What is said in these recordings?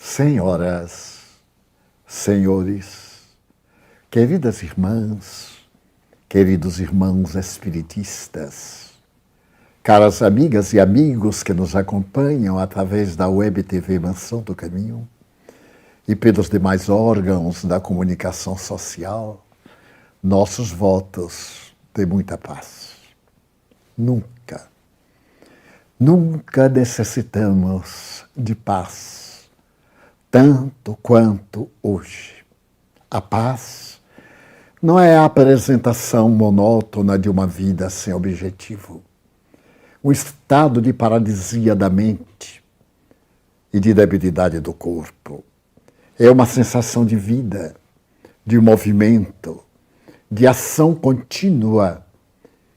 Senhoras, senhores, queridas irmãs, queridos irmãos espiritistas, caras amigas e amigos que nos acompanham através da Web TV Mansão do Caminho e pelos demais órgãos da comunicação social, nossos votos de muita paz. Nunca necessitamos de paz tanto quanto hoje. A paz não é a apresentação monótona de uma vida sem objetivo, um estado de paralisia da mente e de debilidade do corpo. É uma sensação de vida, de movimento, de ação contínua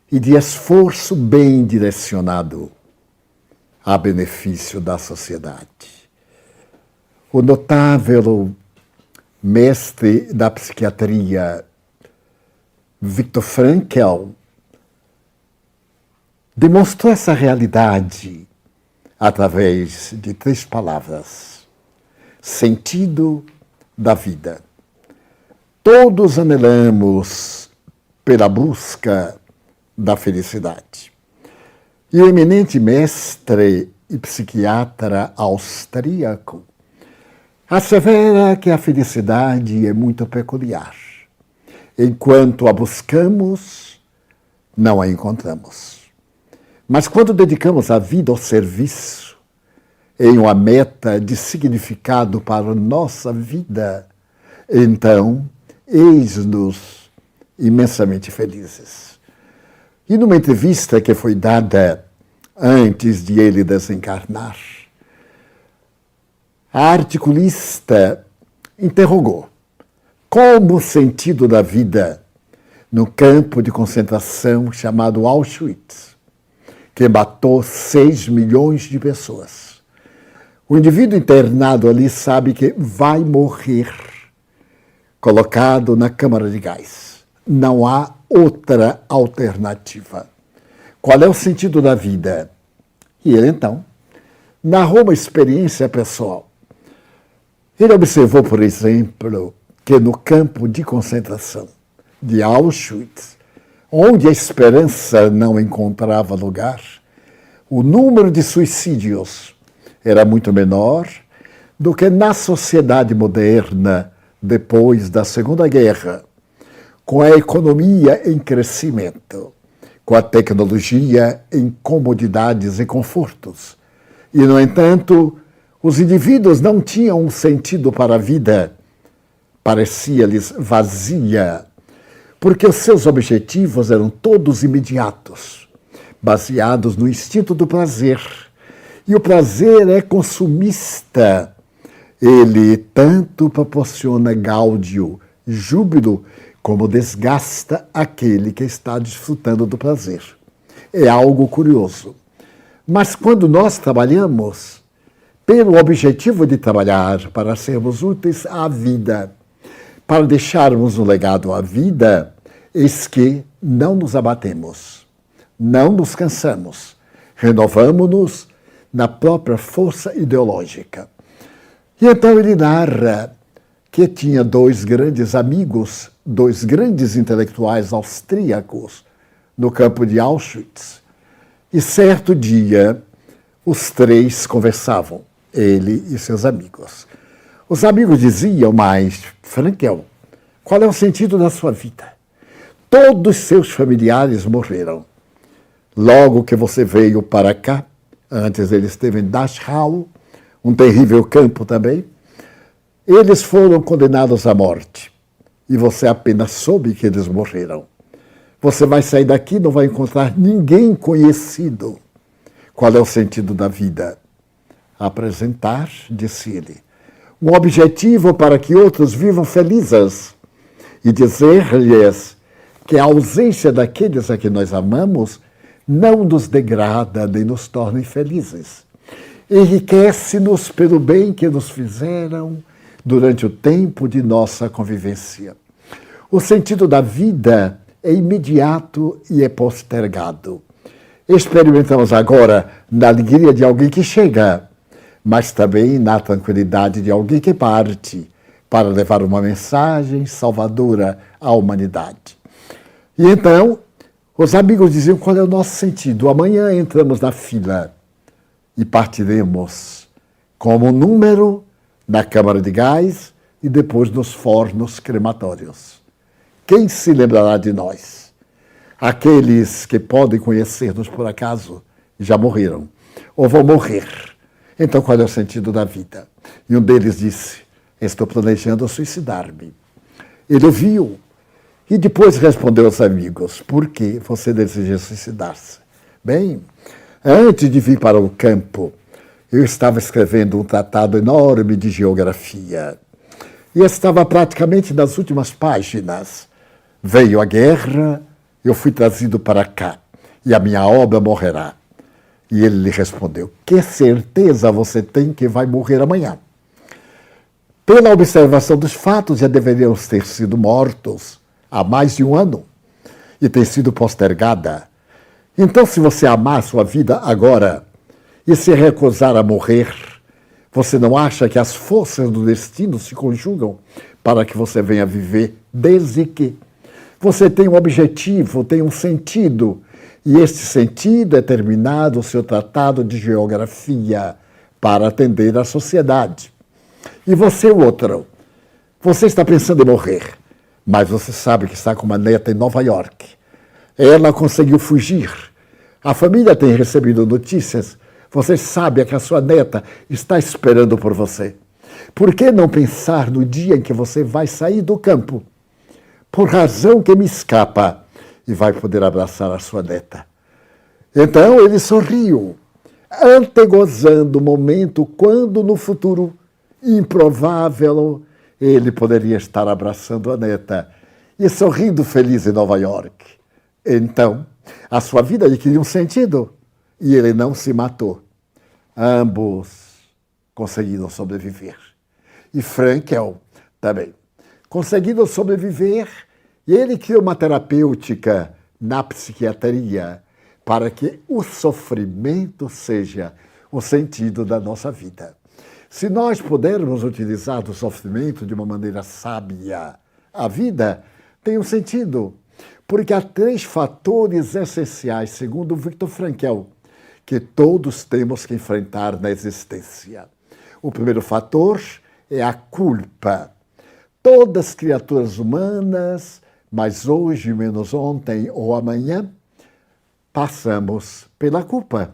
e de esforço bem direcionado a benefício da sociedade. O notável mestre da psiquiatria, Viktor Frankl, demonstrou essa realidade através de 3 palavras: sentido da vida. Todos anelamos pela busca da felicidade. E o eminente mestre e psiquiatra austríaco assevera que a felicidade é muito peculiar. Enquanto a buscamos, não a encontramos. Mas quando dedicamos a vida ao serviço, em uma meta de significado para a nossa vida, então, eis-nos imensamente felizes. E numa entrevista que foi dada antes de ele desencarnar, a articulista interrogou como o sentido da vida no campo de concentração chamado Auschwitz, que matou 6 milhões de pessoas. O indivíduo internado ali sabe que vai morrer colocado na câmara de gás. Não há outra alternativa. Qual é o sentido da vida? E ele, então, narrou uma experiência pessoal. Ele observou, por exemplo, que no campo de concentração de Auschwitz, onde a esperança não encontrava lugar, o número de suicídios era muito menor do que na sociedade moderna depois da Segunda Guerra, com a economia em crescimento, com a tecnologia em comodidades e confortos. E, no entanto, os indivíduos não tinham um sentido para a vida, parecia-lhes vazia, porque os seus objetivos eram todos imediatos, baseados no instinto do prazer. E o prazer é consumista. Ele tanto proporciona gáudio, júbilo, como desgasta aquele que está desfrutando do prazer. É algo curioso. Mas quando nós trabalhamos pelo objetivo de trabalhar para sermos úteis à vida, para deixarmos um legado à vida, eis que não nos abatemos, não nos cansamos, renovamos-nos na própria força ideológica. E então ele narra que tinha 2 grandes amigos, 2 grandes intelectuais austríacos no campo de Auschwitz. E certo dia, os 3 conversavam, ele e seus amigos. Os amigos diziam, mas, Frankl, qual é o sentido da sua vida? Todos seus familiares morreram. Logo que você veio para cá, antes ele esteve em Dachau, um terrível campo também, eles foram condenados à morte. E você apenas soube que eles morreram. Você vai sair daqui e não vai encontrar ninguém conhecido. Qual é o sentido da vida? Apresentar, disse ele, um objetivo para que outros vivam felizes e dizer-lhes que a ausência daqueles a que nós amamos não nos degrada nem nos torna infelizes. Enriquece-nos pelo bem que nos fizeram durante o tempo de nossa convivência. O sentido da vida é imediato e é postergado. Experimentamos agora na alegria de alguém que chega, mas também na tranquilidade de alguém que parte para levar uma mensagem salvadora à humanidade. E então, os amigos diziam qual é o nosso sentido. Amanhã entramos na fila e partiremos como número na câmara de gás e depois nos fornos crematórios. Quem se lembrará de nós? Aqueles que podem conhecer-nos por acaso já morreram ou vão morrer. Então, qual é o sentido da vida? E um deles disse, estou planejando suicidar-me. Ele ouviu e depois respondeu aos amigos, por que você deseja suicidar-se? Bem, antes de vir para o campo, eu estava escrevendo um tratado enorme de geografia. E estava praticamente nas últimas páginas. Veio a guerra, eu fui trazido para cá, e a minha obra morrerá. E ele lhe respondeu, que certeza você tem que vai morrer amanhã? Pela observação dos fatos, já deveriam ter sido mortos há mais de 1 ano e ter sido postergada. Então, se você amar sua vida agora e se recusar a morrer, você não acha que as forças do destino se conjugam para que você venha viver desde que você tem um objetivo, tem um sentido, e este sentido é terminar o seu tratado de geografia para atender a sociedade. E você, o outro, você está pensando em morrer, mas você sabe que está com uma neta em Nova York. Ela conseguiu fugir. A família tem recebido notícias. Você sabe que a sua neta está esperando por você. Por que não pensar no dia em que você vai sair do campo? Por razão que me escapa, e vai poder abraçar a sua neta. Então ele sorriu, antegozando o momento quando no futuro improvável ele poderia estar abraçando a neta e sorrindo feliz em Nova York. Então, a sua vida adquiriu um sentido e ele não se matou. Ambos conseguiram sobreviver. E Frankl também. Conseguiram sobreviver e ele criou uma terapêutica na psiquiatria para que o sofrimento seja o sentido da nossa vida. Se nós pudermos utilizar o sofrimento de uma maneira sábia, a vida tem um sentido. Porque há 3 fatores essenciais, segundo Viktor Frankl, que todos temos que enfrentar na existência. O primeiro fator é a culpa. Todas as criaturas humanas, mas hoje, menos ontem ou amanhã, passamos pela culpa.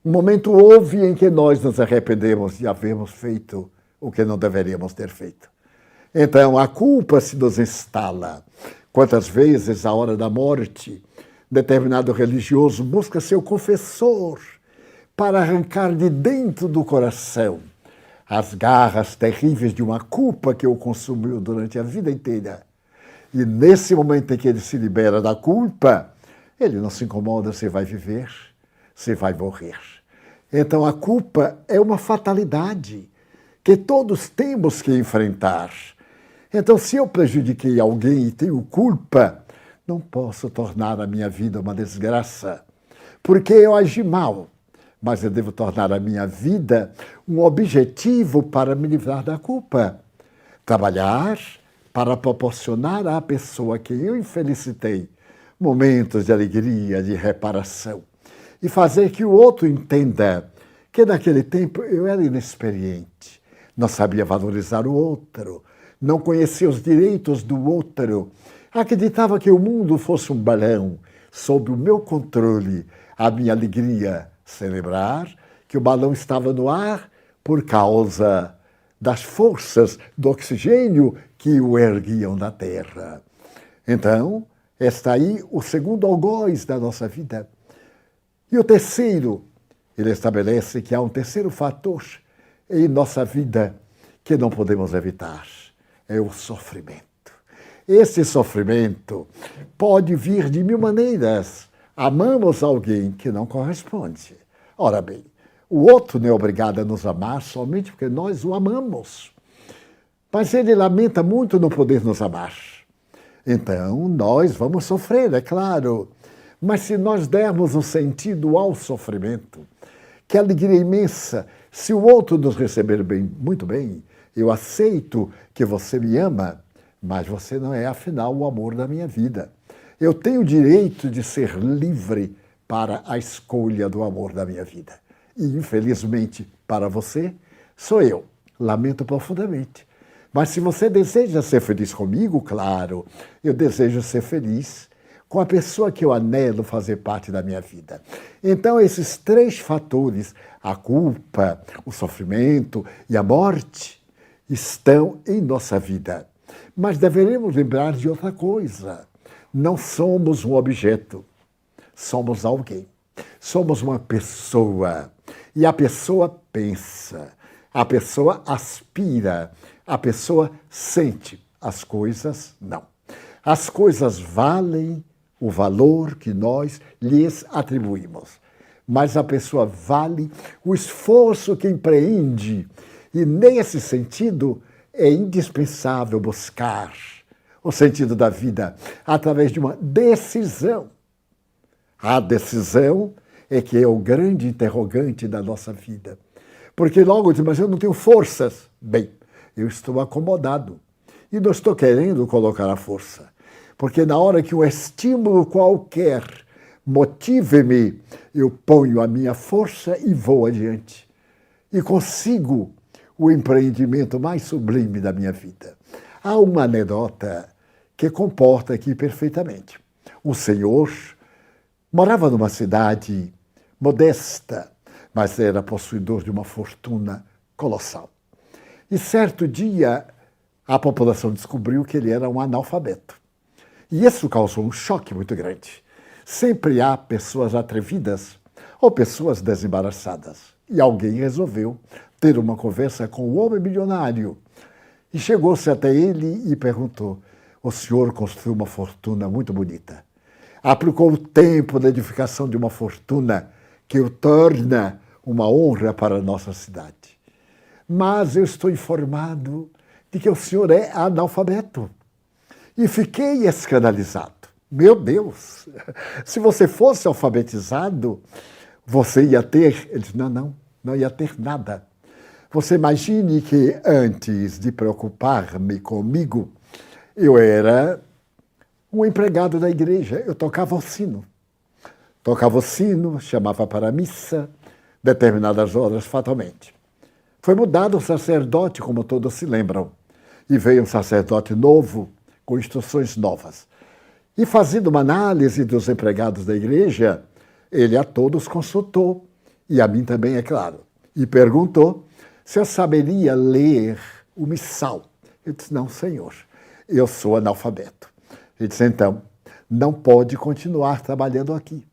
Um momento houve em que nós nos arrependemos de havermos feito o que não deveríamos ter feito. Então, a culpa se nos instala. Quantas vezes, à hora da morte, determinado religioso busca seu confessor para arrancar de dentro do coração as garras terríveis de uma culpa que o consumiu durante a vida inteira. E nesse momento em que ele se libera da culpa, ele não se incomoda se vai viver, se vai morrer. Então a culpa é uma fatalidade que todos temos que enfrentar. Então, se eu prejudiquei alguém e tenho culpa, não posso tornar a minha vida uma desgraça, porque eu agi mal. Mas eu devo tornar a minha vida um objetivo para me livrar da culpa. Trabalhar para proporcionar à pessoa que eu infelicitei momentos de alegria, de reparação. E fazer que o outro entenda que naquele tempo eu era inexperiente, não sabia valorizar o outro, não conhecia os direitos do outro, acreditava que o mundo fosse um balão sob o meu controle, a minha alegria. Celebrar que o balão estava no ar por causa das forças do oxigênio que o erguiam da terra. Então, está aí o segundo algoz da nossa vida. E o terceiro, ele estabelece que há um terceiro fator em nossa vida que não podemos evitar, é o sofrimento. Esse sofrimento pode vir de 1000 maneiras. Amamos alguém que não corresponde. Ora bem, o outro não é obrigado a nos amar somente porque nós o amamos. Mas ele lamenta muito não poder nos amar. Então, nós vamos sofrer, é claro. Mas se nós dermos um sentido ao sofrimento, que alegria imensa Se o outro nos receber bem, muito bem, eu aceito que você me ama, mas você não é, afinal, o amor da minha vida. Eu tenho o direito de ser livre para a escolha do amor da minha vida. E, infelizmente, para você, sou eu. Lamento profundamente. Mas se você deseja ser feliz comigo, claro, eu desejo ser feliz com a pessoa que eu anelo fazer parte da minha vida. Então, esses 3 fatores, a culpa, o sofrimento e a morte, estão em nossa vida. Mas deveremos lembrar de outra coisa. Não somos um objeto, somos alguém. Somos uma pessoa. E a pessoa pensa, a pessoa aspira, a pessoa sente. As coisas não. As coisas valem o valor que nós lhes atribuímos. Mas a pessoa vale o esforço que empreende. E nesse sentido é indispensável buscar o sentido da vida através de uma decisão. A decisão é que é o grande interrogante da nossa vida. Porque logo diz, mas eu não tenho forças. Bem, eu estou acomodado e não estou querendo colocar a força. Porque na hora que um estímulo qualquer motive-me, eu ponho a minha força e vou adiante. E consigo o empreendimento mais sublime da minha vida. Há uma anedota que comporta aqui perfeitamente. O Senhor morava numa cidade modesta, mas era possuidor de uma fortuna colossal. E certo dia, a população descobriu que ele era um analfabeto. E isso causou um choque muito grande. Sempre há pessoas atrevidas ou pessoas desembaraçadas. E alguém resolveu ter uma conversa com o homem milionário. E chegou-se até ele e perguntou: o senhor construiu uma fortuna muito bonita. Aplicou o tempo na edificação de uma fortuna que o torna uma honra para a nossa cidade. Mas eu estou informado de que o senhor é analfabeto. E fiquei escandalizado. Meu Deus, se você fosse alfabetizado, você ia ter... Ele disse, não ia ter nada. Você imagine que antes de preocupar-me comigo, eu era um empregado da igreja, eu tocava o sino. Tocava o sino, chamava para a missa, determinadas horas fatalmente. Foi mudado o sacerdote, como todos se lembram, e veio um sacerdote novo, com instruções novas. E fazendo uma análise dos empregados da igreja, ele a todos consultou, e a mim também, é claro, e perguntou se eu saberia ler o missal. Eu disse, não, senhor, eu sou analfabeto. Ele disse, então, não pode continuar trabalhando aqui,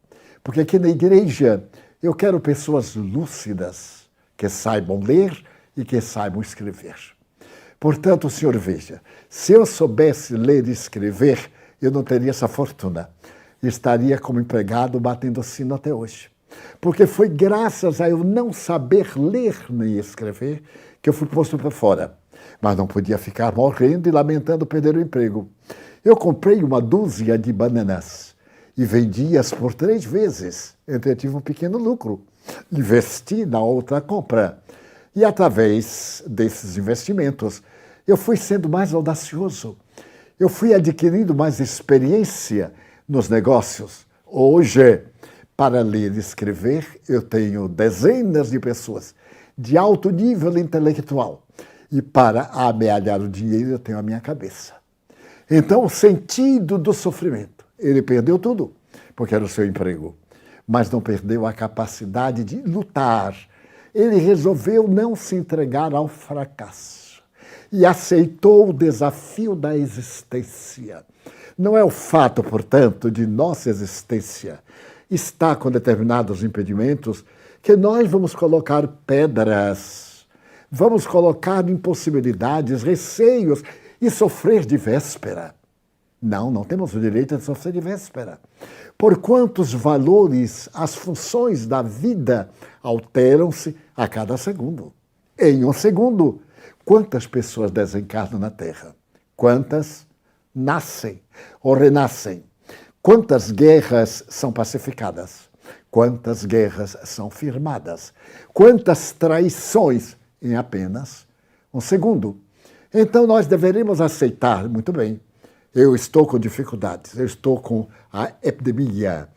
porque aqui na igreja eu quero pessoas lúcidas, que saibam ler e que saibam escrever. Portanto, o senhor veja, se eu soubesse ler e escrever, eu não teria essa fortuna. Estaria como empregado batendo sino até hoje. Porque foi graças a eu não saber ler nem escrever que eu fui posto para fora. Mas não podia ficar morrendo e lamentando perder o emprego. Eu comprei uma dúzia de bananas e vendi-as por 3 vezes. Então eu tive um pequeno lucro. Investi na outra compra. E através desses investimentos, eu fui sendo mais audacioso. Eu fui adquirindo mais experiência nos negócios. Hoje, para ler e escrever, eu tenho dezenas de pessoas de alto nível intelectual. E para amealhar o dinheiro, eu tenho a minha cabeça. Então, o sentido do sofrimento. Ele perdeu tudo, porque era o seu emprego. Mas não perdeu a capacidade de lutar. Ele resolveu não se entregar ao fracasso e aceitou o desafio da existência. Não é o fato, portanto, de nossa existência estar com determinados impedimentos que nós vamos colocar pedras, vamos colocar impossibilidades, receios e sofrer de véspera. Não temos o direito de sofrer de véspera. Porquanto os valores, as funções da vida alteram-se a cada segundo. Em um segundo, quantas pessoas desencarnam na Terra? Quantas nascem ou renascem? Quantas guerras são pacificadas? quantas guerras são firmadas, quantas traições em apenas um segundo. Então nós deveríamos aceitar, muito bem, eu estou com dificuldades, eu estou com a epidemia,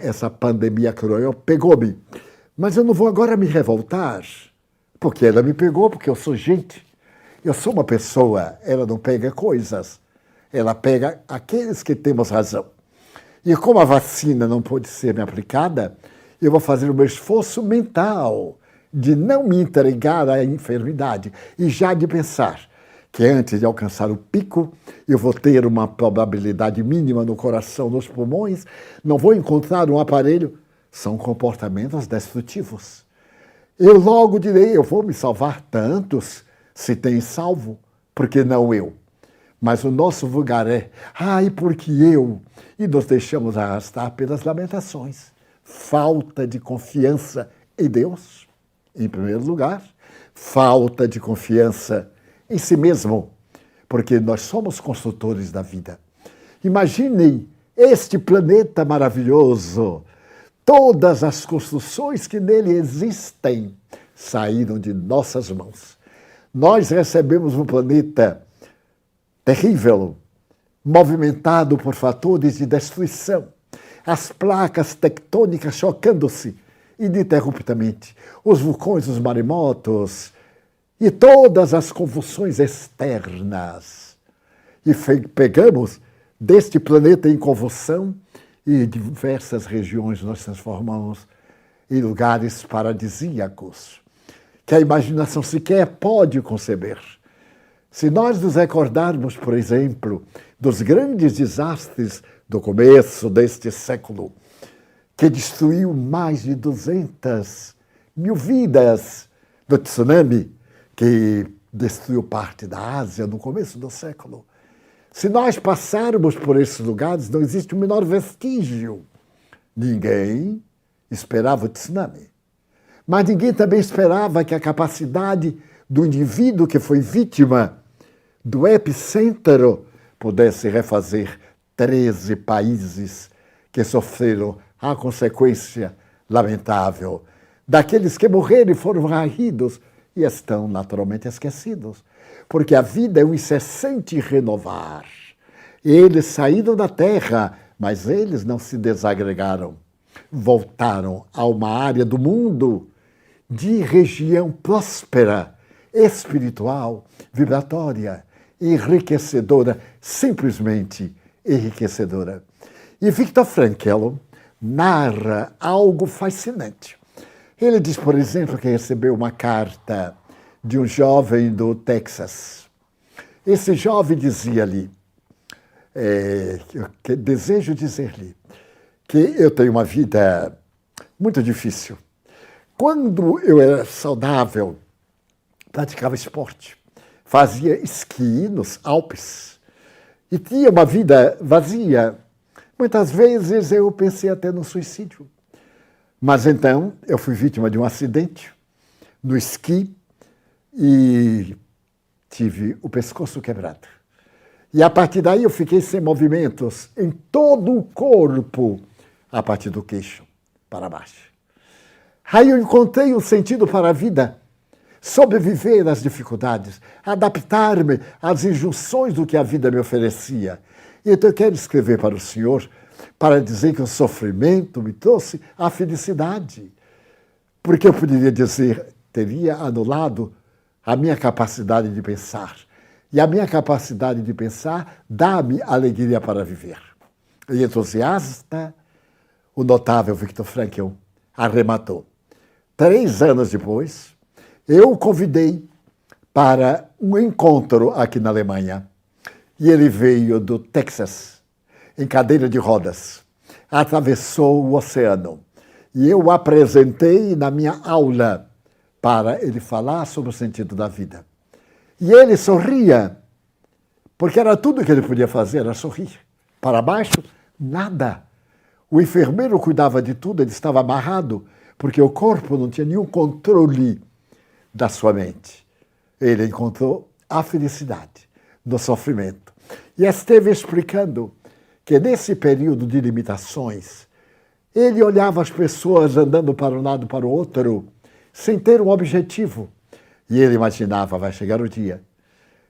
essa pandemia cruel pegou-me, mas eu não vou agora me revoltar, porque ela me pegou, porque eu sou gente, eu sou uma pessoa, ela não pega coisas, ela pega aqueles que temos razão. E como a vacina não pode ser me aplicada, eu vou fazer o meu esforço mental de não me entregar à enfermidade e já de pensar que antes de alcançar o pico, eu vou ter uma probabilidade mínima no coração, nos pulmões, não vou encontrar um aparelho. São comportamentos destrutivos. Eu logo direi, eu vou me salvar tantos, se tem salvo, porque não eu? Mas o nosso vulgar é, e porque eu? E nos deixamos arrastar pelas lamentações. Falta de confiança em Deus, em primeiro lugar. Falta de confiança em si mesmo, porque nós somos construtores da vida. Imaginem este planeta maravilhoso. Todas as construções que nele existem saíram de nossas mãos. Nós recebemos um planeta terrível, movimentado por fatores de destruição. As placas tectônicas chocando-se ininterruptamente. Os vulcões, os maremotos e todas as convulsões externas. E pegamos deste planeta em convulsão e diversas regiões nós transformamos em lugares paradisíacos, que a imaginação sequer pode conceber. Se nós nos recordarmos, por exemplo, dos grandes desastres do começo deste século, que destruiu mais de 200 mil vidas, do tsunami, que destruiu parte da Ásia no começo do século. Se nós passarmos por esses lugares, não existe o menor vestígio. Ninguém esperava o tsunami. Mas ninguém também esperava que a capacidade do indivíduo que foi vítima do epicentro pudesse refazer 13 países que sofreram a consequência lamentável daqueles que morreram e foram varridos e estão naturalmente esquecidos. Porque a vida é um incessante renovar. Eles saíram da terra, mas eles não se desagregaram. Voltaram a uma área do mundo de região próspera, espiritual, vibratória, enriquecedora, simplesmente enriquecedora. E Viktor Frankl narra algo fascinante. Ele diz, por exemplo, que recebeu uma carta de um jovem do Texas. Esse jovem dizia-lhe, que desejo dizer-lhe que eu tenho uma vida muito difícil. Quando eu era saudável, praticava esporte, fazia esqui nos Alpes e tinha uma vida vazia. Muitas vezes eu pensei até no suicídio. Mas então eu fui vítima de um acidente no esqui e tive o pescoço quebrado. E a partir daí eu fiquei sem movimentos em todo o corpo, a partir do queixo para baixo. Aí eu encontrei um sentido para a vida, sobreviver às dificuldades, adaptar-me às injunções do que a vida me oferecia. E então eu quero escrever para o Senhor para dizer que o sofrimento me trouxe a felicidade. Porque eu poderia dizer, teria anulado a minha capacidade de pensar. E a minha capacidade de pensar dá-me alegria para viver. E entusiasta, o notável Viktor Frankl arrematou. 3 anos depois, eu o convidei para um encontro aqui na Alemanha. E ele veio do Texas, em cadeira de rodas. Atravessou o oceano. E eu o apresentei na minha aula para ele falar sobre o sentido da vida. E ele sorria, porque era tudo que ele podia fazer, era sorrir. Para baixo, nada. O enfermeiro cuidava de tudo, ele estava amarrado, porque o corpo não tinha nenhum controle da sua mente. Ele encontrou a felicidade no sofrimento. E esteve explicando que nesse período de limitações, Ele olhava as pessoas andando para um lado para o outro, sem ter um objetivo. E ele imaginava, vai chegar o dia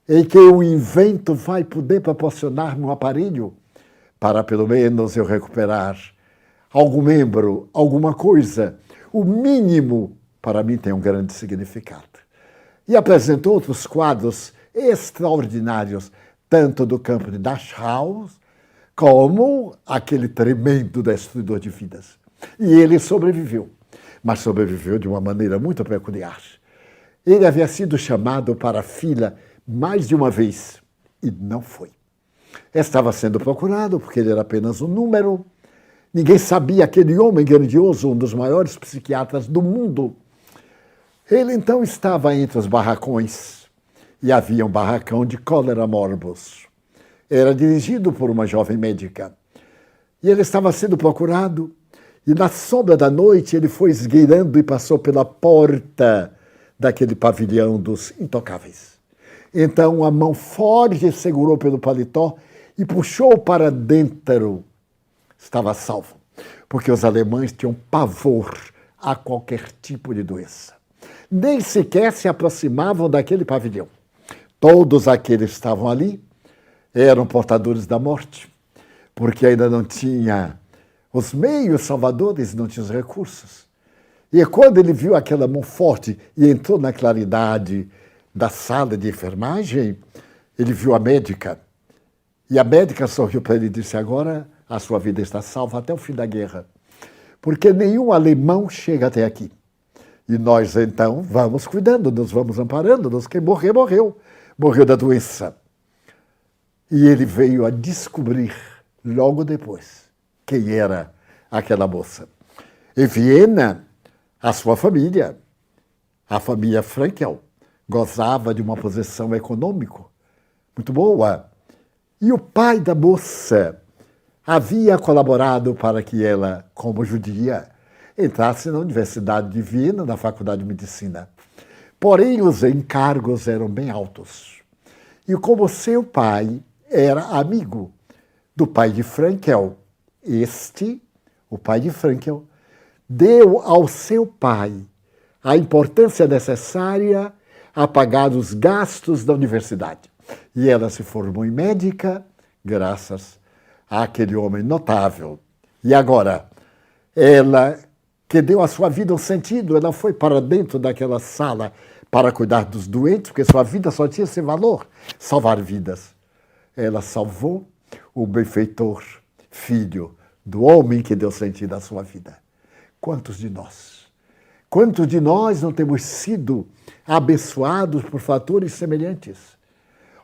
em que o invento vai poder proporcionar-me um aparelho para, pelo menos, eu recuperar algum membro, alguma coisa. O mínimo, para mim, tem um grande significado. E apresentou outros quadros extraordinários, tanto do campo de Dachau, como aquele tremendo destruidor de vidas. E ele sobreviveu, mas sobreviveu de uma maneira muito peculiar. Ele havia sido chamado para a fila mais de uma vez e não foi. Estava sendo procurado porque ele era apenas um número. Ninguém sabia aquele homem grandioso, um dos maiores psiquiatras do mundo. Ele então estava entre os barracões e havia um barracão de cólera morbus. Era dirigido por uma jovem médica. E ele estava sendo procurado e na sombra da noite ele foi esgueirando e passou pela porta daquele pavilhão dos intocáveis. Então a mão forte segurou pelo paletó e puxou para dentro. Estava salvo, porque os alemães tinham pavor a qualquer tipo de doença. Nem sequer se aproximavam daquele pavilhão. Todos aqueles que estavam ali eram portadores da morte, porque ainda não tinha os meios salvadores, não tinha os recursos. E quando ele viu aquela mão forte e entrou na claridade da sala de enfermagem, ele viu a médica. E a médica sorriu para ele e disse, agora a sua vida está salva até o fim da guerra, porque nenhum alemão chega até aqui. E nós, então, vamos cuidando, nos vamos amparando, nos quem morrer, morreu. Morreu da doença. E ele veio a descobrir, logo depois, quem era aquela moça. Em Viena, a sua família, a família Frankel, gozava de uma posição econômica muito boa. E o pai da moça havia colaborado para que ela, como judia, entrasse na Universidade de Viena, na Faculdade de Medicina. Porém, os encargos eram bem altos. E como seu pai era amigo do pai de Frankel, o pai de Frankel, deu ao seu pai a importância necessária a pagar os gastos da universidade. E ela se formou em médica, graças àquele homem notável. E agora, ela que deu à sua vida um sentido, ela foi para dentro daquela sala para cuidar dos doentes, porque sua vida só tinha esse valor, salvar vidas. Ela salvou o benfeitor, filho do homem que deu sentido à sua vida. Quantos de nós não temos sido abençoados por fatores semelhantes?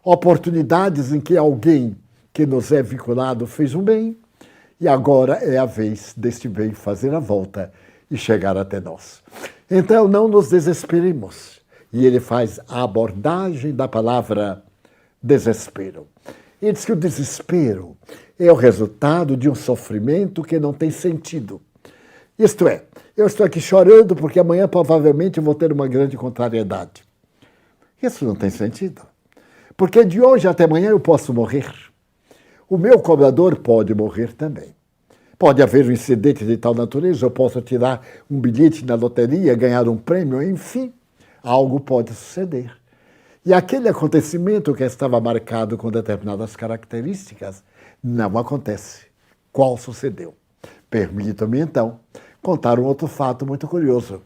Oportunidades em que alguém que nos é vinculado fez um bem, e agora é a vez deste bem fazer a volta e chegar até nós. Então não nos desesperemos. E ele faz a abordagem da palavra desespero. Ele diz que o desespero é o resultado de um sofrimento que não tem sentido. Isto é, eu estou aqui chorando porque amanhã provavelmente eu vou ter uma grande contrariedade. Isso não tem sentido. Porque de hoje até amanhã eu posso morrer. O meu cobrador pode morrer também. Pode haver um incidente de tal natureza, eu posso tirar um bilhete na loteria, ganhar um prêmio, enfim, algo pode suceder. E aquele acontecimento que estava marcado com determinadas características não acontece. Qual sucedeu? Permitam-me, então, contar um outro fato muito curioso.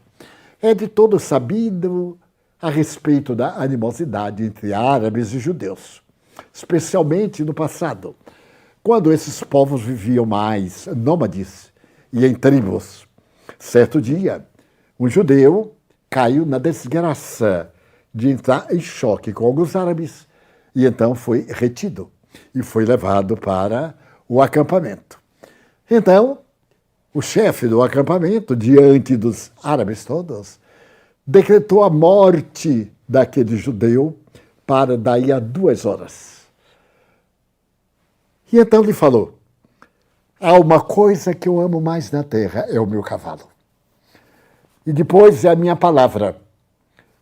É de todo sabido a respeito da animosidade entre árabes e judeus, especialmente no passado, quando esses povos viviam mais nômades e em tribos. Certo dia, um judeu caiu na desgraça de entrar em choque com alguns árabes e então foi retido e foi levado para o acampamento. Então, o chefe do acampamento, diante dos árabes todos, decretou a morte daquele judeu para daí a 2 horas. E então lhe falou, há uma coisa que eu amo mais na terra, é o meu cavalo. E depois é a minha palavra,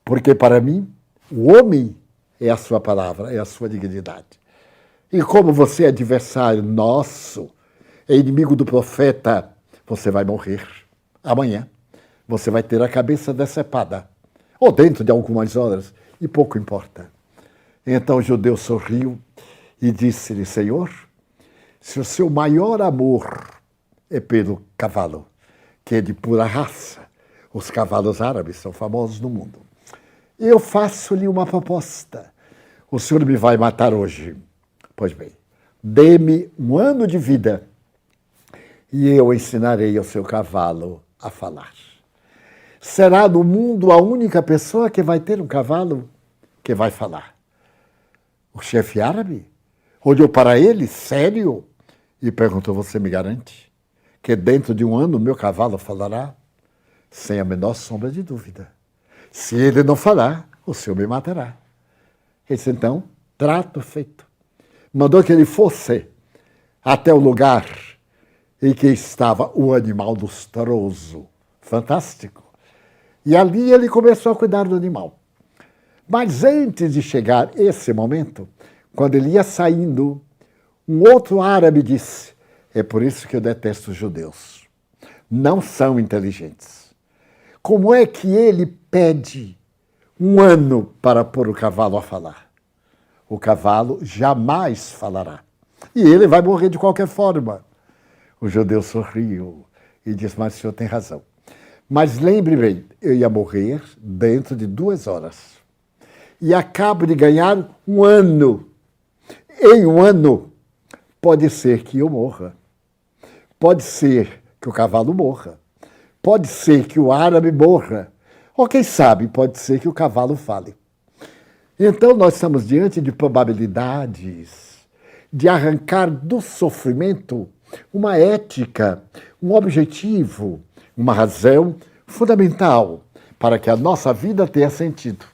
porque para mim, o homem é a sua palavra, é a sua dignidade. E como você é adversário nosso, é inimigo do profeta, você vai morrer amanhã. Você vai ter a cabeça decepada, ou dentro de algumas horas, e pouco importa. Então o judeu sorriu e disse-lhe: Senhor, se o seu maior amor é pelo cavalo, que é de pura raça, os cavalos árabes são famosos no mundo, eu faço-lhe uma proposta. O senhor me vai matar hoje. Pois bem, dê-me 1 ano de vida e eu ensinarei ao seu cavalo a falar. Será no mundo a única pessoa que vai ter um cavalo que vai falar. O chefe árabe olhou para ele, sério, e perguntou: você me garante que dentro de 1 ano meu cavalo falará? Sem a menor sombra de dúvida. Se ele não falar, o senhor me matará. Ele disse: então, trato feito. Mandou que ele fosse até o lugar em que estava o animal lustroso. Fantástico. E ali ele começou a cuidar do animal. Mas antes de chegar esse momento, quando ele ia saindo, um outro árabe disse: é por isso que eu detesto os judeus. Não são inteligentes. Como é que ele pede 1 ano para pôr o cavalo a falar? O cavalo jamais falará. E ele vai morrer de qualquer forma. O judeu sorriu e disse: mas o senhor tem razão. Mas lembre bem, eu ia morrer dentro de 2 horas. E acabo de ganhar 1 ano. Em 1 ano, pode ser que eu morra. Pode ser que o cavalo morra. Pode ser que o árabe morra. Ou quem sabe, pode ser que o cavalo fale. Então nós estamos diante de probabilidades de arrancar do sofrimento uma ética, um objetivo, uma razão fundamental para que a nossa vida tenha sentido.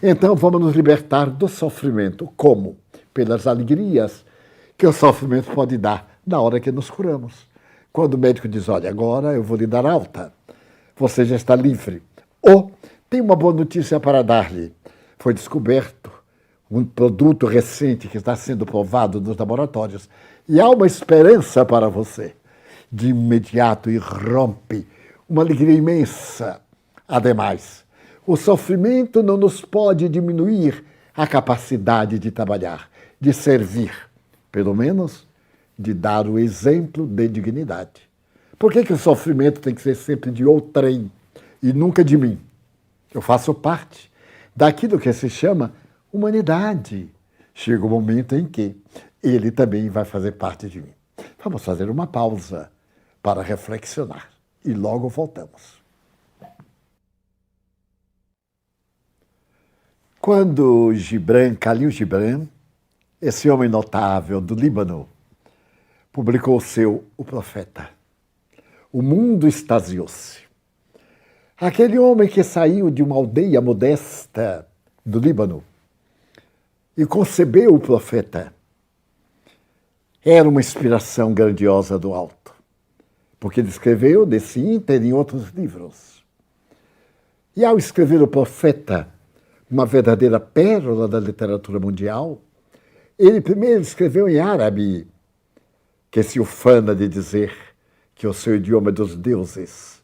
Então vamos nos libertar do sofrimento. Como? Pelas alegrias que o sofrimento pode dar na hora que nos curamos. Quando o médico diz: olha, agora eu vou lhe dar alta, você já está livre. Ou tem uma boa notícia para dar-lhe. Foi descoberto um produto recente que está sendo provado nos laboratórios e há uma esperança para você. De imediato irrompe uma alegria imensa. Ademais, o sofrimento não nos pode diminuir a capacidade de trabalhar, de servir, pelo menos de dar o exemplo de dignidade. Por que o sofrimento tem que ser sempre de outrem e nunca de mim? Eu faço parte daquilo que se chama humanidade. Chega o momento em que ele também vai fazer parte de mim. Vamos fazer uma pausa para reflexionar e logo voltamos. Quando Khalil Gibran, esse homem notável do Líbano, publicou O Profeta, o mundo extasiou-se. Aquele homem que saiu de uma aldeia modesta do Líbano e concebeu o Profeta era uma inspiração grandiosa do alto, porque ele escreveu desse ínter em outros livros. E ao escrever O Profeta, uma verdadeira pérola da literatura mundial, ele primeiro escreveu em árabe, que se ufana de dizer que o seu idioma é dos deuses,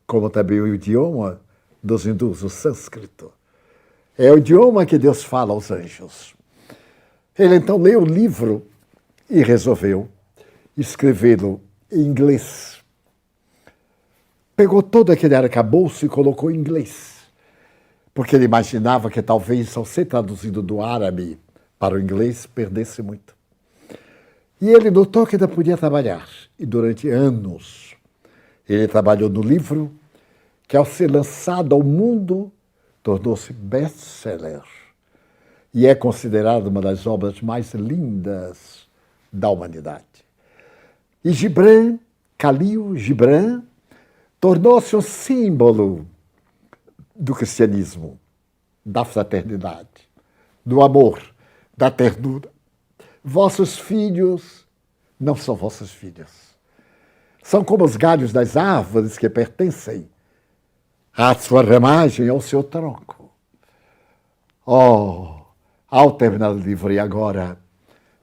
como também o idioma dos hindus, o sânscrito. É o idioma que Deus fala aos anjos. Ele então leu o livro e resolveu escrevê-lo em inglês. Pegou todo aquele arcabouço e colocou em inglês, porque ele imaginava que talvez, ao ser traduzido do árabe para o inglês, perdesse muito. E ele notou que ainda podia trabalhar. E durante anos ele trabalhou no livro, que ao ser lançado ao mundo, tornou-se best-seller. E é considerado uma das obras mais lindas da humanidade. E Khalil Gibran, tornou-se um símbolo do cristianismo, da fraternidade, do amor, da ternura. Vossos filhos não são vossos filhos. São como os galhos das árvores que pertencem à sua ramagem, ao seu tronco. Oh, ao terminar o livro, e agora,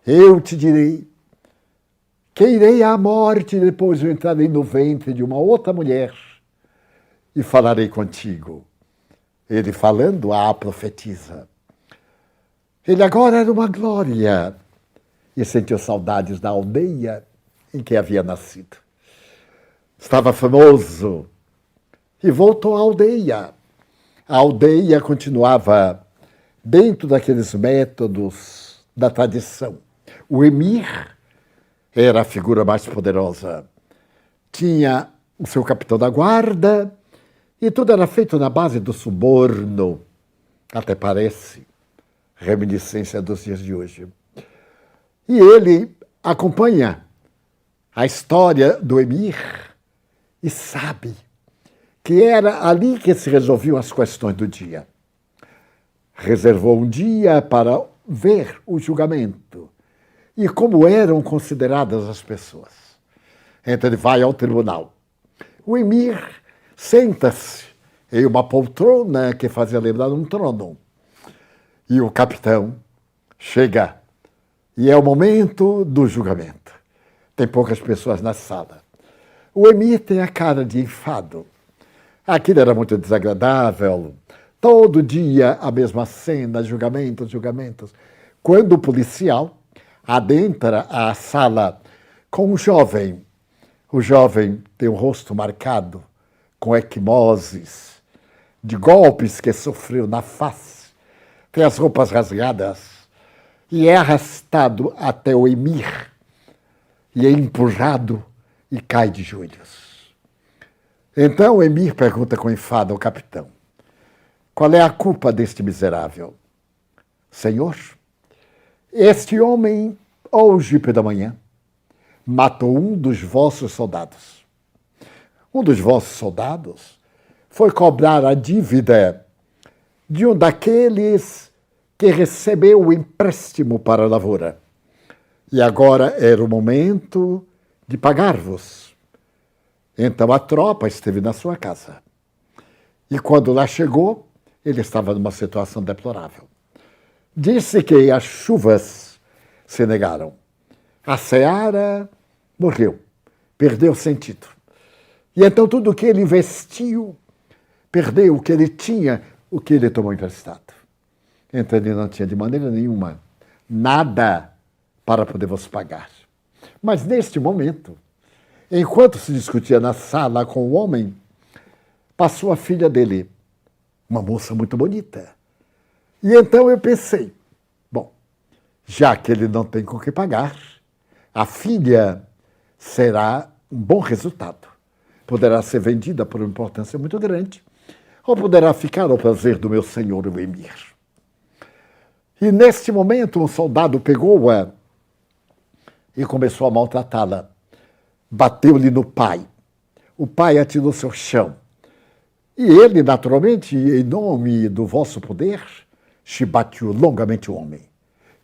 eu te direi que irei à morte, depois eu entrarei no ventre de uma outra mulher e falarei contigo. Ele falando, a profetiza. Ele agora era uma glória e sentiu saudades da aldeia em que havia nascido. Estava famoso e voltou à aldeia. A aldeia continuava dentro daqueles métodos da tradição. O emir era a figura mais poderosa. Tinha o seu capitão da guarda e tudo era feito na base do suborno. Até parece reminiscência dos dias de hoje. E ele acompanha a história do emir e sabe que era ali que se resolviam as questões do dia. Reservou um dia para ver o julgamento e como eram consideradas as pessoas. Então ele vai ao tribunal. O emir senta-se em uma poltrona que fazia lembrar um trono. E o capitão chega e é o momento do julgamento. Tem poucas pessoas na sala. O emir tem a cara de enfado. Aquilo era muito desagradável. Todo dia a mesma cena, julgamentos. Quando o policial adentra a sala com um jovem, o jovem tem o rosto marcado com equimoses, de golpes que sofreu na face, tem as roupas rasgadas e é arrastado até o emir e é empurrado e cai de joelhos. Então o emir pergunta com enfado ao capitão: qual é a culpa deste miserável? Senhor, este homem, hoje pela manhã, matou um dos vossos soldados. Um dos vossos soldados foi cobrar a dívida de um daqueles que recebeu o empréstimo para a lavoura. E agora era o momento de pagar-vos. Então a tropa esteve na sua casa. E quando lá chegou, ele estava numa situação deplorável. Disse que as chuvas se negaram. A seara morreu, perdeu o sentido. E então tudo o que ele investiu, perdeu o que ele tinha, o que ele tomou emprestado. Então ele não tinha de maneira nenhuma nada para poder vos pagar. Mas neste momento, enquanto se discutia na sala com o homem, passou a filha dele, uma moça muito bonita. E então eu pensei, bom, já que ele não tem com que pagar, a filha será um bom resultado. Poderá ser vendida por uma importância muito grande, ou poderá ficar ao prazer do meu senhor, o emir. E neste momento um soldado pegou-a e começou a maltratá-la. Bateu-lhe no pai. O pai atirou-se ao chão. E ele, naturalmente, em nome do vosso poder, chibateou longamente o homem.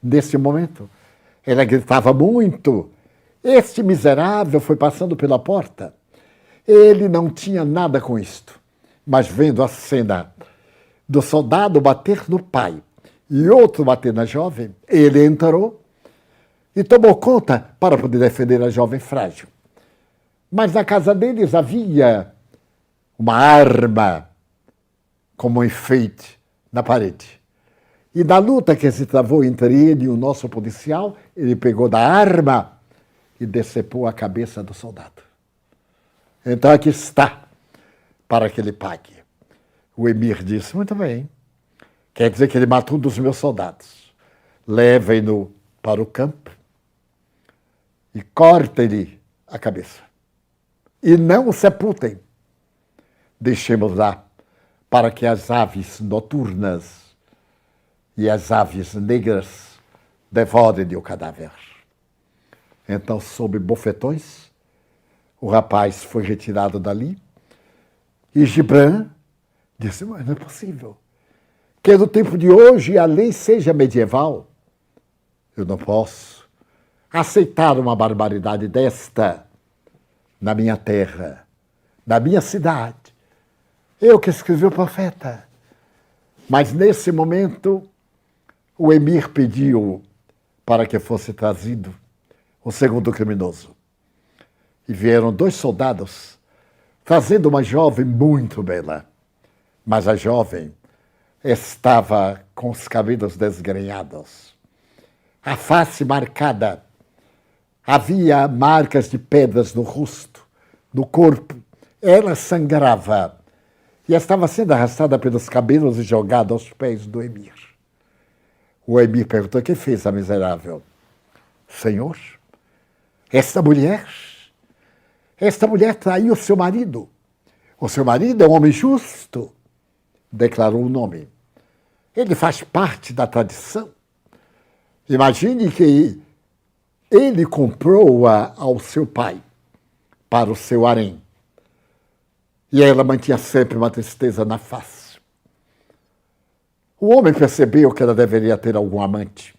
Nesse momento, ela gritava muito. Este miserável foi passando pela porta. Ele não tinha nada com isto. Mas vendo a cena do soldado bater no pai e outro bater na jovem, ele entrou e tomou conta para poder defender a jovem frágil. Mas na casa deles havia uma arma como enfeite na parede. E na luta que se travou entre ele e o nosso policial, ele pegou da arma e decepou a cabeça do soldado. Então aqui está, para que ele pague. O emir disse, muito bem, quer dizer que ele matou um dos meus soldados. Levem-no para o campo e cortem-lhe a cabeça. E não o sepultem. Deixemos lá para que as aves noturnas e as aves negras devorem o cadáver. Então, sob bofetões, o rapaz foi retirado dali e Gibran disse, mas não é possível que no tempo de hoje a lei seja medieval. Eu não posso aceitar uma barbaridade desta na minha terra, na minha cidade. Eu que escrevi o profeta. Mas nesse momento, o emir pediu para que fosse trazido o segundo criminoso. e vieram 2 soldados trazendo uma jovem muito bela. Mas a jovem estava com os cabelos desgrenhados, a face marcada. Havia marcas de pedras no rosto, no corpo. Ela sangrava e estava sendo arrastada pelos cabelos e jogada aos pés do emir. O emir perguntou: o que fez a miserável? Senhor, esta mulher traiu seu marido. O seu marido é um homem justo, declarou o nome. Ele faz parte da tradição. Imagine que ele comprou-a ao seu pai, para o seu harém. E ela mantinha sempre uma tristeza na face. O homem percebeu que ela deveria ter algum amante.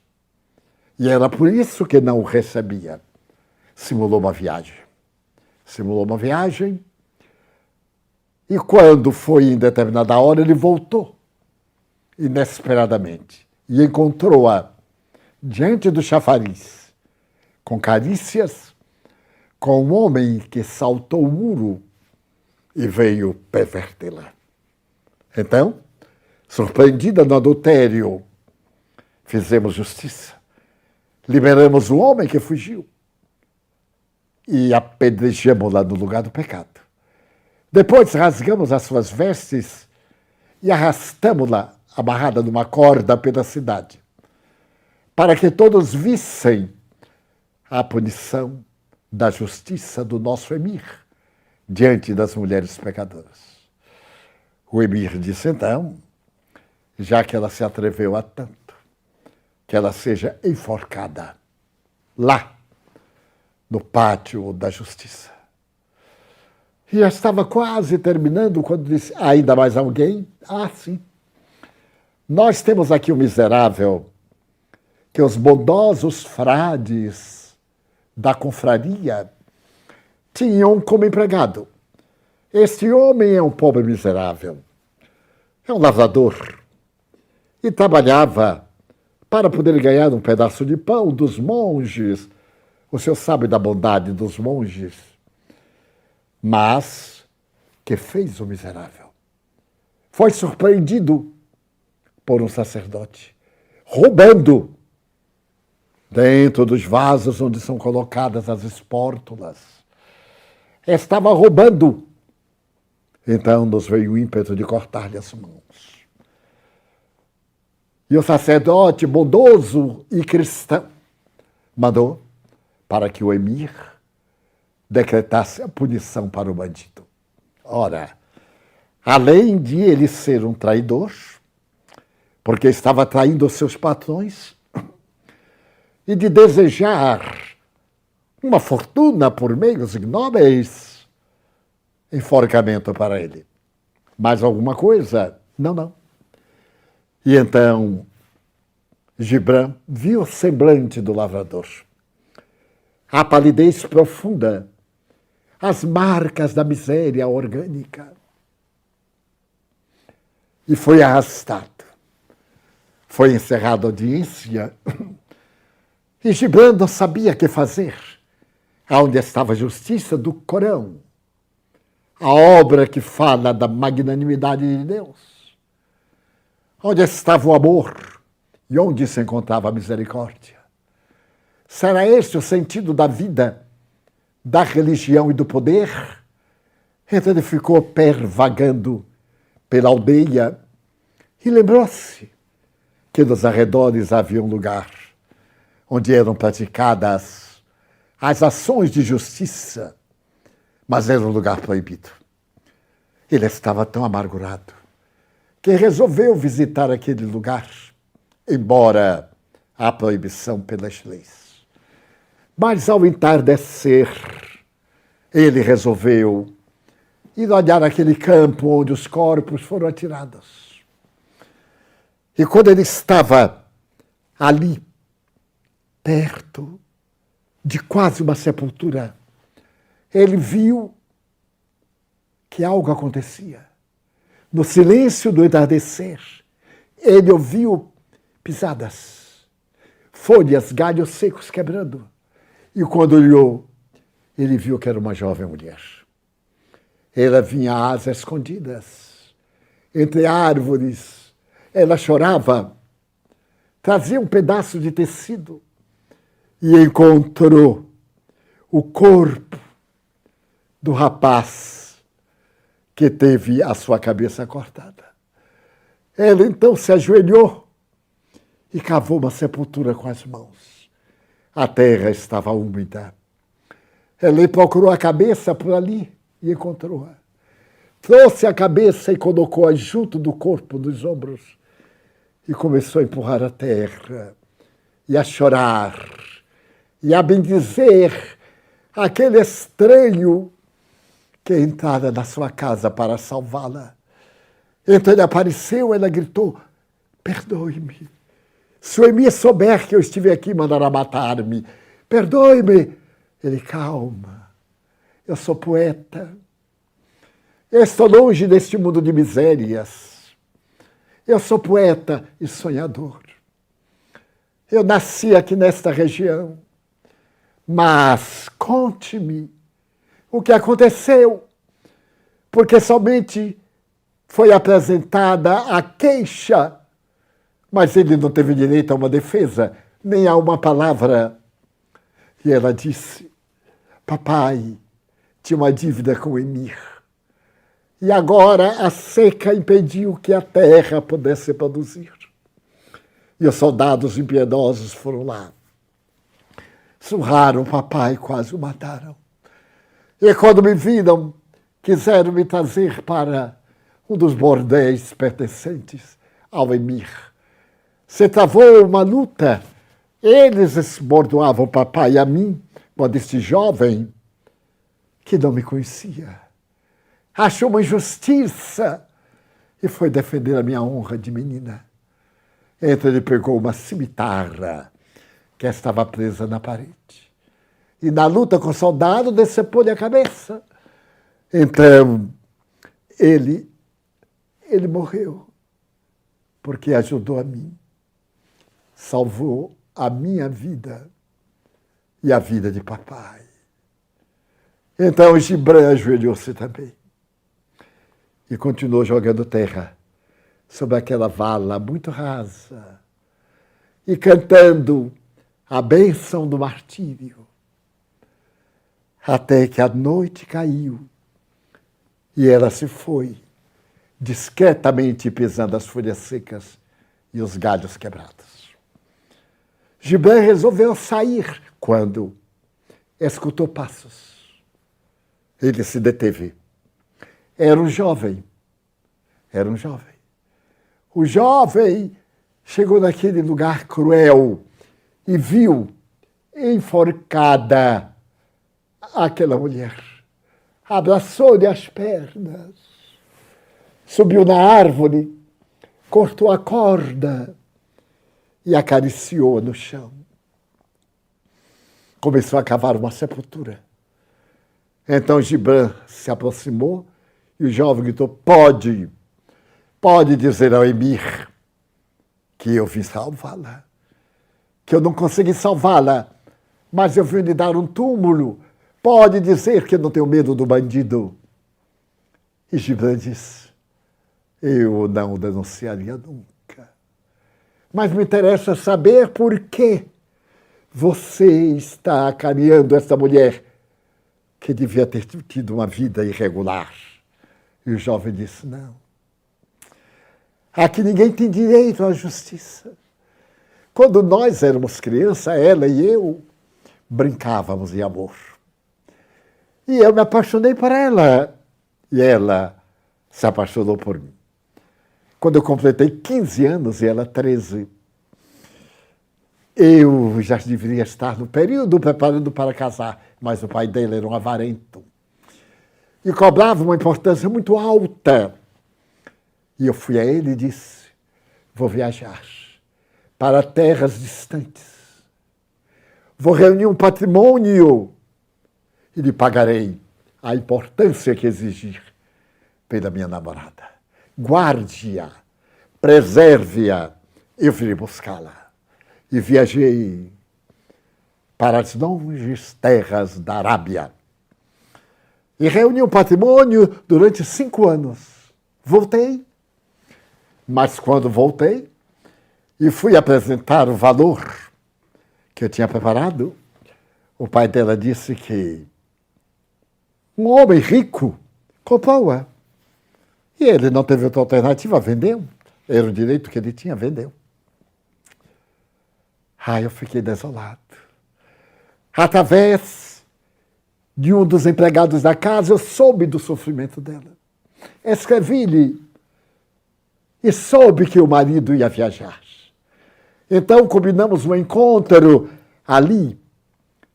E era por isso que não o recebia. Simulou uma viagem. E quando foi em determinada hora, ele voltou, inesperadamente, e encontrou-a diante do chafariz, com carícias, com um homem que saltou o muro e veio pervertê-la. Então, surpreendida no adultério, fizemos justiça, liberamos o homem que fugiu e apedrejamos-la no lugar do pecado. Depois rasgamos as suas vestes e arrastamos-la amarrada numa corda pela cidade, para que todos vissem a punição da justiça do nosso emir diante das mulheres pecadoras. O emir disse então, já que ela se atreveu a tanto, que ela seja enforcada lá, no pátio da justiça. E já estava quase terminando quando disse: ainda mais alguém? Ah, sim. Nós temos aqui um miserável que os bondosos frades da confraria tinham como empregado. Este homem é um pobre miserável. É um lavrador. E trabalhava para poder ganhar um pedaço de pão dos monges. O senhor sabe da bondade dos monges. Mas, que fez o miserável? Foi surpreendido por um sacerdote, roubando dentro dos vasos onde são colocadas as espórtulas. Estava roubando. Então nos veio o ímpeto de cortar-lhe as mãos. E o sacerdote, bondoso e cristão, mandou para que o emir decretasse a punição para o bandido. Ora, além de ele ser um traidor, porque estava traindo os seus patrões, e de desejar uma fortuna por meios ignóbeis, enforcamento para ele. Mais alguma coisa? Não. E então, Gibran viu o semblante do lavrador, a palidez profunda, as marcas da miséria orgânica. E foi arrastado. Foi encerrada a audiência. E Gibran não sabia o que fazer. Aonde estava a justiça do Corão, a obra que fala da magnanimidade de Deus. Onde estava o amor e onde se encontrava a misericórdia. Será este o sentido da vida, da religião e do poder? Então ele ficou pervagando pela aldeia e lembrou-se que nos arredores havia um lugar onde eram praticadas as ações de justiça, mas era um lugar proibido. Ele estava tão amargurado que resolveu visitar aquele lugar, embora há proibição pelas leis. Mas ao entardecer, ele resolveu ir olhar aquele campo onde os corpos foram atirados. E quando ele estava ali, perto de quase uma sepultura, ele viu que algo acontecia. No silêncio do entardecer, ele ouviu pisadas, folhas, galhos secos quebrando. E quando olhou, ele viu que era uma jovem mulher. Ela vinha às escondidas, entre árvores. Ela chorava, trazia um pedaço de tecido e encontrou o corpo do rapaz que teve a sua cabeça cortada. Ela então se ajoelhou e cavou uma sepultura com as mãos. A terra estava úmida. Ela procurou a cabeça por ali e encontrou-a. Trouxe a cabeça e colocou-a junto do corpo, dos ombros, e começou a empurrar a terra, e a chorar, e a bendizer aquele estranho que entrara na sua casa para salvá-la. Então ele apareceu, ela gritou: perdoe-me. Se o Emir souber que eu estive aqui, mandará matar-me. Perdoe-me. Ele: calma, eu sou poeta. Eu estou longe deste mundo de misérias. Eu sou poeta e sonhador. Eu nasci aqui nesta região. Mas conte-me o que aconteceu, porque somente foi apresentada a queixa, mas ele não teve direito a uma defesa, nem a uma palavra. E ela disse: papai tinha uma dívida com o Emir. E agora a seca impediu que a terra pudesse produzir. E os soldados impiedosos foram lá. Surraram o papai, quase o mataram. E quando me viram, quiseram me trazer para um dos bordéis pertencentes ao Emir. Se travou uma luta. Eles esbordoavam o papai e a mim, quando este jovem, que não me conhecia, achou uma injustiça e foi defender a minha honra de menina. Então ele pegou uma cimitarra que estava presa na parede. E na luta com o soldado, decepou-lhe a cabeça. Então, ele morreu, porque ajudou a mim, salvou a minha vida e a vida de papai. Então Gibran ajoelhou-se também e continuou jogando terra sobre aquela vala muito rasa e cantando a bênção do martírio, até que a noite caiu e ela se foi, discretamente pisando as folhas secas e os galhos quebrados. Gibran resolveu sair quando escutou passos. Ele se deteve. Era um jovem. O jovem chegou naquele lugar cruel e viu enforcada aquela mulher. Abraçou-lhe as pernas, subiu na árvore, cortou a corda e acariciou no chão. Começou a cavar uma sepultura. Então Gibran se aproximou e o jovem gritou: pode dizer ao Emir que eu vim salvá-la, que eu não consegui salvá-la, mas eu vim lhe dar um túmulo. Pode dizer que eu não tenho medo do bandido. E Gibran disse: eu não denunciaria nunca. Mas me interessa saber por que você está acarinhando essa mulher que devia ter tido uma vida irregular. E o jovem disse: não. Aqui ninguém tem direito à justiça. Quando nós éramos crianças, ela e eu brincávamos de amor. E eu me apaixonei por ela. E ela se apaixonou por mim. Quando eu completei 15 anos e ela 13, eu já deveria estar no período preparando para casar, mas o pai dele era um avarento e cobrava uma importância muito alta. E eu fui a ele e disse: vou viajar para terras distantes, vou reunir um patrimônio e lhe pagarei a importância que exigir pela minha namorada. Guarde-a, preserve-a. Eu virei buscá-la e viajei para as longes terras da Arábia, e reuni um patrimônio durante 5 anos. Voltei, mas quando voltei e fui apresentar o valor que eu tinha preparado, o pai dela disse que um homem rico comprou-a. E ele não teve outra alternativa, vendeu. Era o direito que ele tinha, vendeu. Eu fiquei desolado. Através de um dos empregados da casa, eu soube do sofrimento dela. Escrevi-lhe e soube que o marido ia viajar. Então combinamos um encontro ali,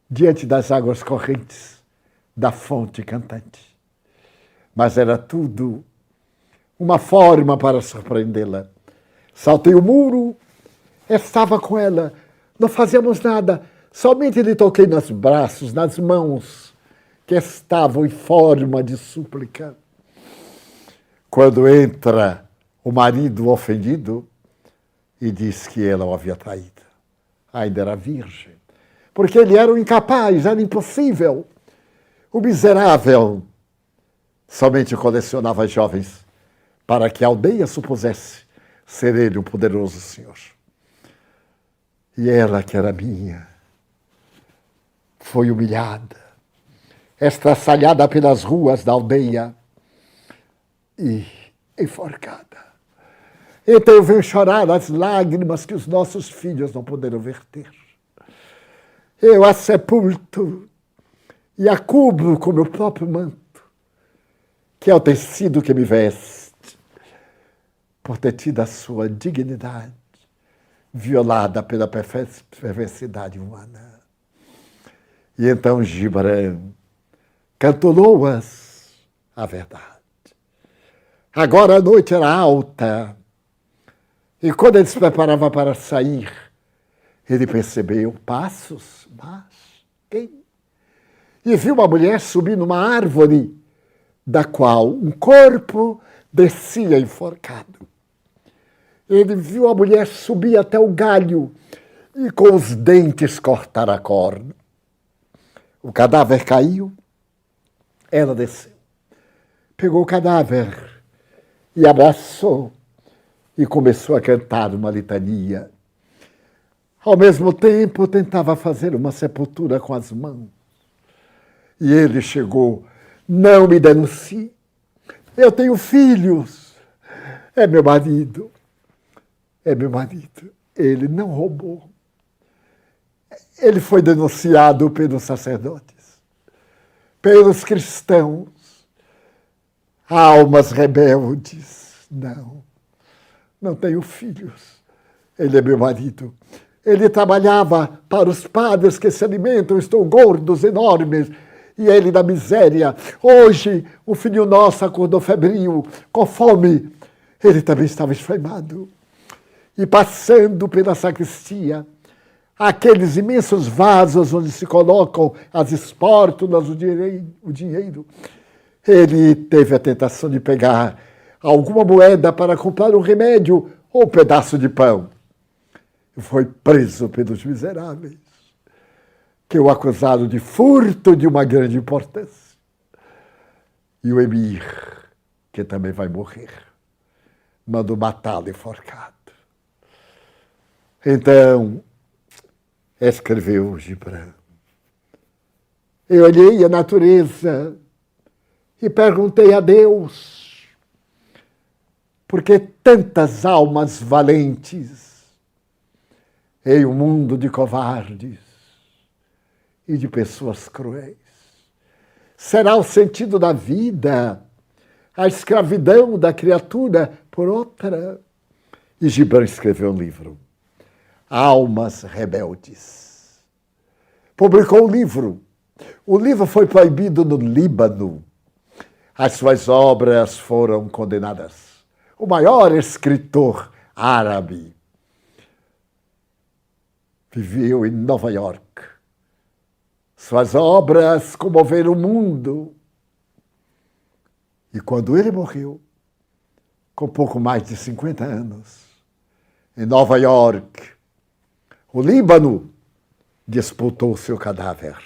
diante das águas correntes da fonte cantante. Mas era tudo uma forma para surpreendê-la. Saltei o muro, estava com ela, não fazíamos nada, somente lhe toquei nos braços, nas mãos, que estavam em forma de súplica. Quando entra o marido ofendido e diz que ela o havia traído. Ainda era virgem. Porque ele era um incapaz, era impossível. O miserável somente colecionava jovens para que a aldeia supusesse ser ele um poderoso senhor. E ela, que era minha, foi humilhada, estraçalhada pelas ruas da aldeia e enforcada. Então eu venho chorar as lágrimas que os nossos filhos não poderão verter. Eu a sepulto e a cubro com meu próprio manto, que é o tecido que me veste, por ter tido a sua dignidade violada pela perversidade humana. E então Gibran cantou loas a verdade. Agora a noite era alta, e quando ele se preparava para sair, ele percebeu passos, mas quem? E viu uma mulher subir numa árvore, da qual um corpo descia enforcado. Ele viu a mulher subir até o galho e com os dentes cortar a corda. O cadáver caiu, ela desceu, pegou o cadáver e abraçou e começou a cantar uma litania. Ao mesmo tempo, tentava fazer uma sepultura com as mãos. E ele chegou, não me denuncie, eu tenho filhos, é meu marido. É meu marido. Ele não roubou. Ele foi denunciado pelos sacerdotes, pelos cristãos, almas rebeldes. Não tenho filhos. Ele é meu marido. Ele trabalhava para os padres que se alimentam, estão gordos, enormes, e ele na miséria. Hoje, o filho nosso acordou febril, com fome. Ele também estava esfaimado. E passando pela sacristia, aqueles imensos vasos onde se colocam as espórtulas, o dinheiro, ele teve a tentação de pegar alguma moeda para comprar um remédio ou um pedaço de pão. E foi preso pelos miseráveis, que o acusaram de furto de uma grande importância. E o emir, que também vai morrer, mandou matá-lo enforcado. Então, escreveu Gibran. Eu olhei a natureza e perguntei a Deus, por que tantas almas valentes em um mundo de covardes e de pessoas cruéis? Será o sentido da vida a escravidão da criatura por outra? E Gibran escreveu um livro, Almas Rebeldes. Publicou um livro. O livro foi proibido no Líbano. As suas obras foram condenadas. O maior escritor árabe viveu em Nova York. Suas obras comoveram o mundo. E quando ele morreu, com pouco mais de 50 anos, em Nova York, o Líbano disputou seu cadáver.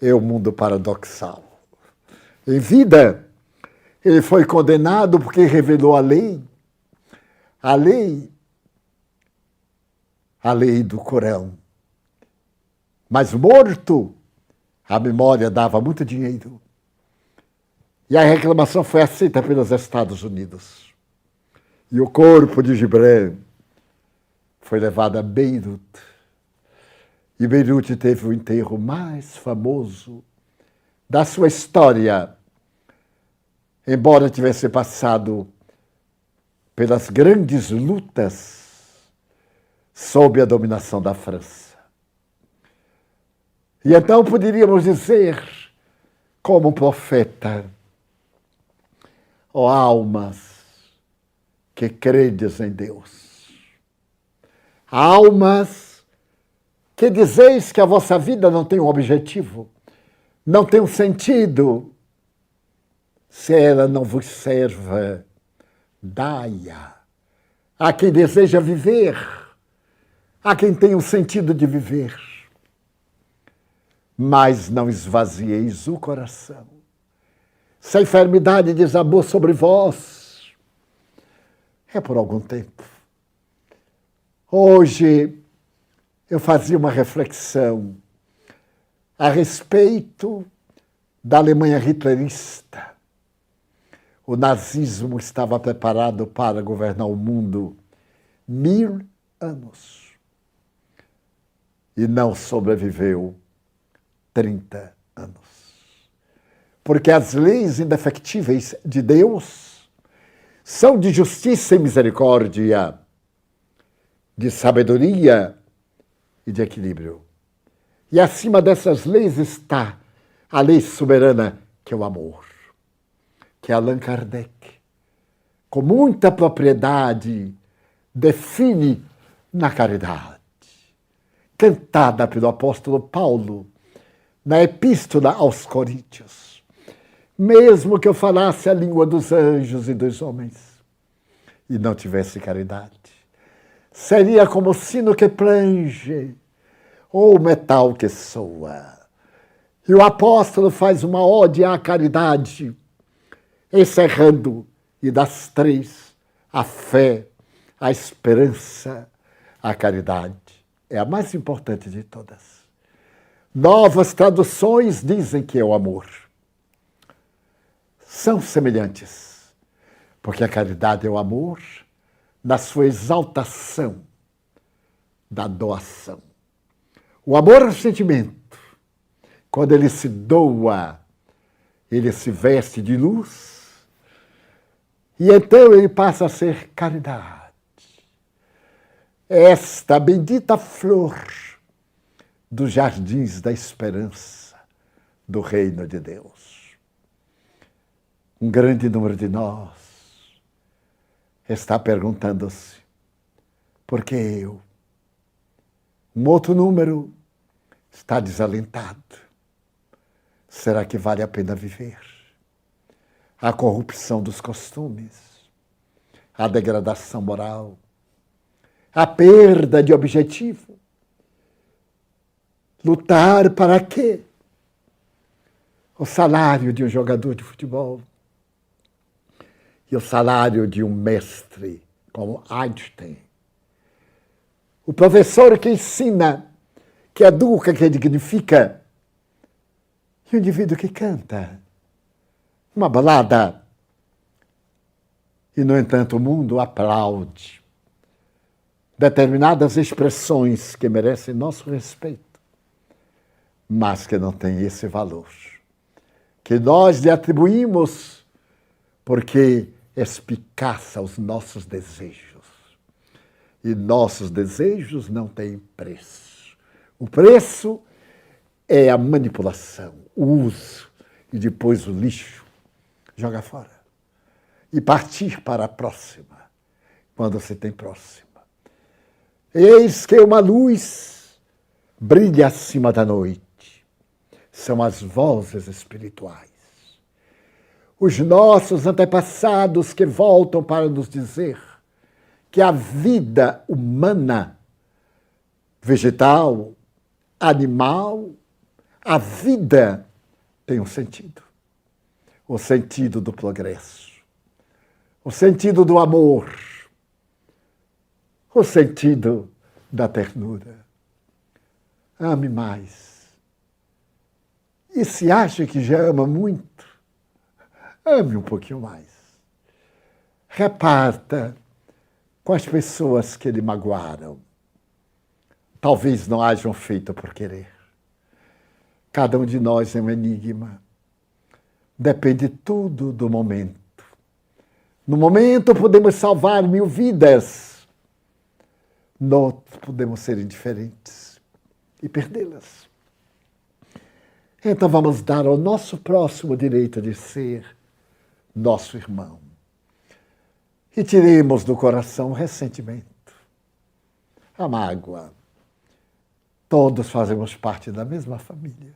É um mundo paradoxal. Em vida, ele foi condenado porque revelou a lei do Corão. Mas morto, a memória dava muito dinheiro. E a reclamação foi aceita pelos Estados Unidos. E o corpo de Gibran foi levado a Beirute. E Beirute teve o enterro mais famoso da sua história, embora tivesse passado pelas grandes lutas sob a dominação da França. E então poderíamos dizer, como um profeta: ó almas que credes em Deus, almas que dizeis que a vossa vida não tem um objetivo, não tem um sentido, se ela não vos serve, dai-a a quem deseja viver, a quem tem um sentido de viver. Mas não esvazieis o coração. Se a enfermidade desabou sobre vós, é por algum tempo. Hoje eu fazia uma reflexão a respeito da Alemanha hitlerista. O nazismo estava preparado para governar o mundo 1000 anos e não sobreviveu 30 anos. Porque as leis indefectíveis de Deus são de justiça e misericórdia, de sabedoria e de equilíbrio. E acima dessas leis está a lei soberana, que é o amor, que Allan Kardec, com muita propriedade, define na caridade, cantada pelo apóstolo Paulo na Epístola aos Coríntios. Mesmo que eu falasse a língua dos anjos e dos homens e não tivesse caridade, seria como o sino que plange ou o metal que soa. E o apóstolo faz uma ode à caridade, encerrando, e das três, a fé, a esperança, a caridade. É a mais importante de todas. Novas traduções dizem que é o amor. São semelhantes, porque a caridade é o amor na sua exaltação da doação. O amor é o sentimento. Quando ele se doa, ele se veste de luz e então ele passa a ser caridade. Esta bendita flor dos jardins da esperança do reino de Deus. Um grande número de nós está perguntando-se: por que eu? Um outro número está desalentado. Será que vale a pena viver? A corrupção dos costumes, a degradação moral, a perda de objetivo. Lutar para quê? O salário de um jogador de futebol e o salário de um mestre como Einstein. O professor que ensina, que educa, que dignifica, e o indivíduo que canta uma balada. E, no entanto, o mundo aplaude determinadas expressões que merecem nosso respeito, mas que não têm esse valor, que nós lhe atribuímos porque espicaça os nossos desejos. E nossos desejos não têm preço. O preço é a manipulação, o uso, e depois o lixo, joga fora. E partir para a próxima, quando você tem próxima. Eis que uma luz brilha acima da noite. São as vozes espirituais. Os nossos antepassados que voltam para nos dizer que a vida humana, vegetal, animal, a vida tem um sentido. o sentido do progresso, o sentido do amor, o sentido da ternura. Ame mais. E se acha que já ama muito, ame um pouquinho mais. Reparta com as pessoas que lhe magoaram. Talvez não hajam feito por querer. Cada um de nós é um enigma. Depende tudo do momento. No momento podemos salvar 1000 vidas. No outro podemos ser indiferentes e perdê-las. Então vamos dar ao nosso próximo o direito de ser nosso irmão. E tiremos do coração o ressentimento, a mágoa. Todos fazemos parte da mesma família.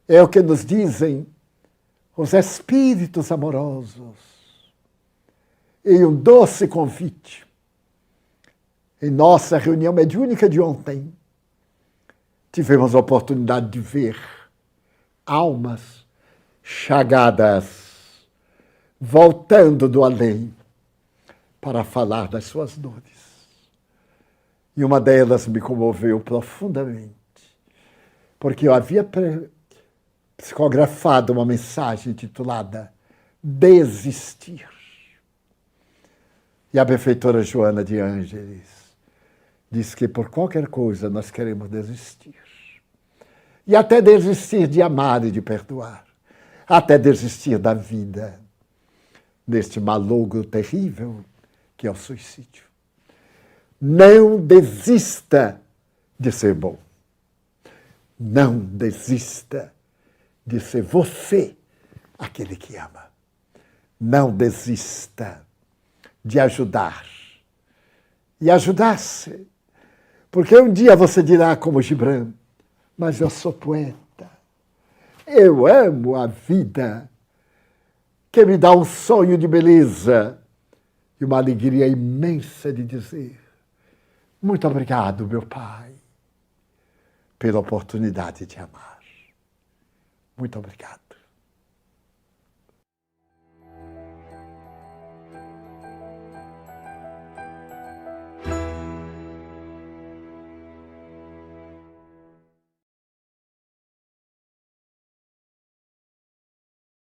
É o que nos dizem os espíritos amorosos. Em um doce convite, em nossa reunião mediúnica de ontem, tivemos a oportunidade de ver almas chagadas, voltando do além para falar das suas dores. E uma delas me comoveu profundamente, porque eu havia psicografado uma mensagem titulada Desistir. E a benfeitora Joana de Ângeles diz que por qualquer coisa nós queremos desistir. E até desistir de amar e de perdoar. Até desistir da vida, neste malogro terrível que é o suicídio. Não desista de ser bom. Não desista de ser você aquele que ama. Não desista de ajudar. E ajudar-se. Porque um dia você dirá como Gibran, mas eu sou poeta. Eu amo a vida que me dá um sonho de beleza e uma alegria imensa de dizer muito obrigado, meu Pai, pela oportunidade de amar. Muito obrigado.